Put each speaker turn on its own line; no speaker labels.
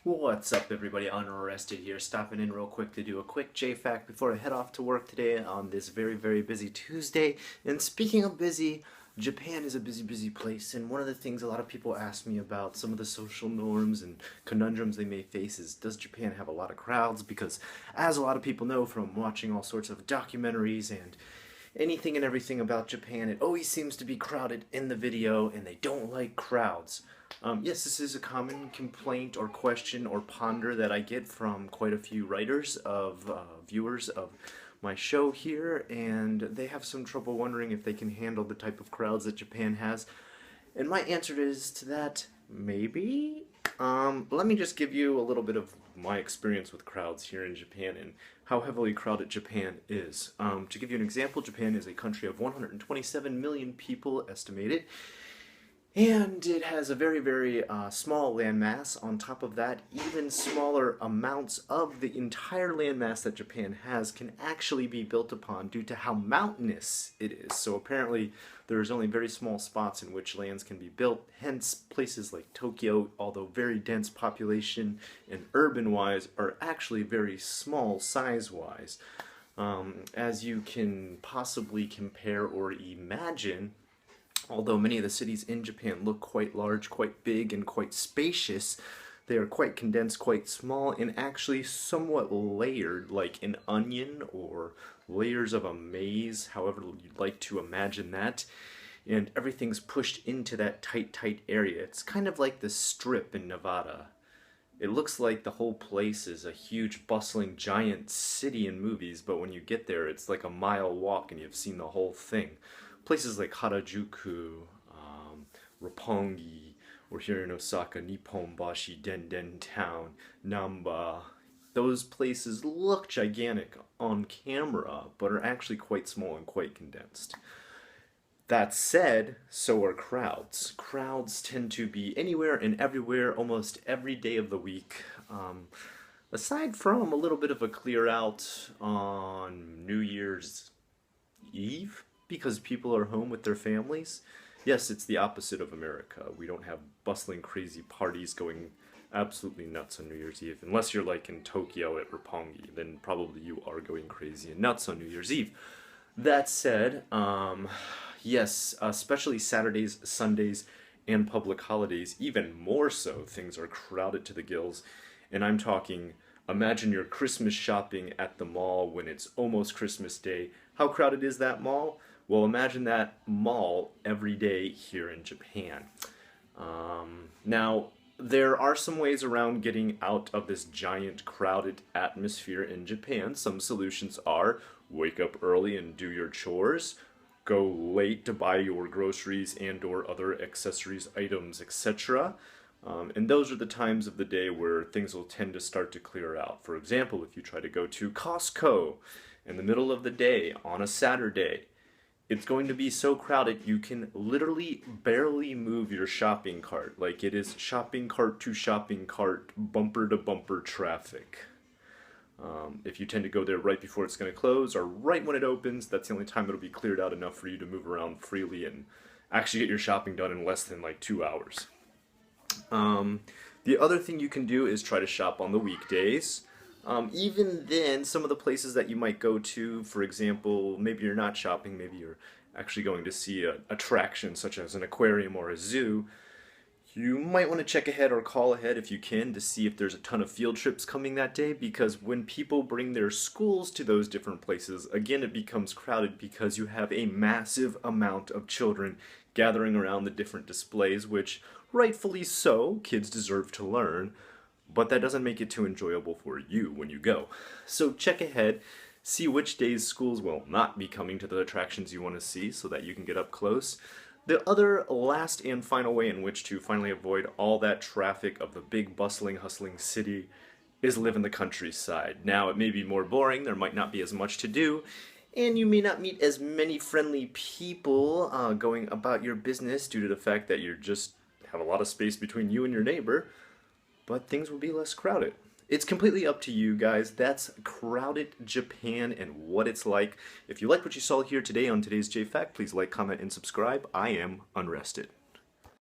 What's up, everybody? Unrested here, stopping in real quick to do a quick JFAQ before I head off to work today on this very busy Tuesday. And speaking of busy, Japan is a busy place, and one of the things a lot of people ask me about some of the social norms and conundrums they may face is, does Japan have a lot of crowds? Because as a lot of people know from watching all sorts of documentaries and anything and everything about Japan, it always seems to be crowded in the video, and they don't like crowds. Yes, this is a common complaint or question or ponder that I get from quite a few writers of viewers of my show here, and they have some trouble wondering if they can handle the type of crowds that Japan has. And my answer is to that, maybe? Let me just give you a little bit of my experience with crowds here in Japan and how heavily crowded Japan is. To give you an example, Japan is a country of 127 million people estimated. And it has a very small landmass. On top of that, even smaller amounts of the entire landmass that Japan has can actually be built upon due to how mountainous it is. So apparently there's only very small spots in which lands can be built, hence places like Tokyo, although very dense population and urban-wise, are actually very small size-wise. As you can possibly compare or imagine, although many of the cities in Japan look quite large, quite big, and quite spacious, they are quite condensed, quite small, and actually somewhat layered, like an onion or layers of a maze, however you'd like to imagine that. And everything's pushed into that tight area. It's kind of like the Strip in Nevada. It looks like the whole place is a huge, bustling, giant city in movies, but when you get there, it's like a mile walk and you've seen the whole thing. Places like Harajuku, Roppongi, or here in Osaka, Nipponbashi, Denden Town, Namba. Those places look gigantic on camera, but are actually quite small and quite condensed. That said, so are crowds. Crowds tend to be anywhere and everywhere, almost every day of the week. Aside from a little bit of a clear out on New Year's Eve, because people are home with their families. Yes, it's the opposite of America. We don't have bustling, crazy parties going absolutely nuts on New Year's Eve. Unless you're like in Tokyo at Roppongi, then probably you are going crazy and nuts on New Year's Eve. That said, yes, especially Saturdays, Sundays, and public holidays, even more so, things are crowded to the gills. And I'm talking, imagine your Christmas shopping at the mall when it's almost Christmas Day. How crowded is that mall? Well, imagine that mall every day here in Japan. Now, there are some ways around getting out of this giant crowded atmosphere in Japan. Some solutions are wake up early and do your chores, go late to buy your groceries and or other accessories, items, etc. And those are the times of the day where things will tend to start to clear out. For example, if you try to go to Costco in the middle of the day on a Saturday, it's going to be so crowded you can literally barely move your shopping cart. Like it is shopping cart to shopping cart, bumper to bumper traffic. If you tend to go there right before it's going to close or right when it opens, that's the only time it'll be cleared out enough for you to move around freely and actually get your shopping done in less than like 2 hours. The other thing you can do is try to shop on the weekdays. Even then, some of the places that you might go to, for example, maybe you're not shopping, maybe you're actually going to see an attraction such as an aquarium or a zoo, you might want to check ahead or call ahead if you can to see if there's a ton of field trips coming that day, because when people bring their schools to those different places, again it becomes crowded because you have a massive amount of children gathering around the different displays, which rightfully so, kids deserve to learn. But that doesn't make it too enjoyable for you when you go. So check ahead, see which days schools will not be coming to the attractions you want to see so that you can get up close. The other last and final way in which to finally avoid all that traffic of the big bustling, hustling city is live in the countryside. Now, it may be more boring, there might not be as much to do, and you may not meet as many friendly people going about your business due to the fact that you just have a lot of space between you and your neighbor. But things will be less crowded. It's completely up to you guys. That's crowded Japan and what it's like. If you like what you saw here today on today's JFAQ, please like, comment, and subscribe. I am Unrested.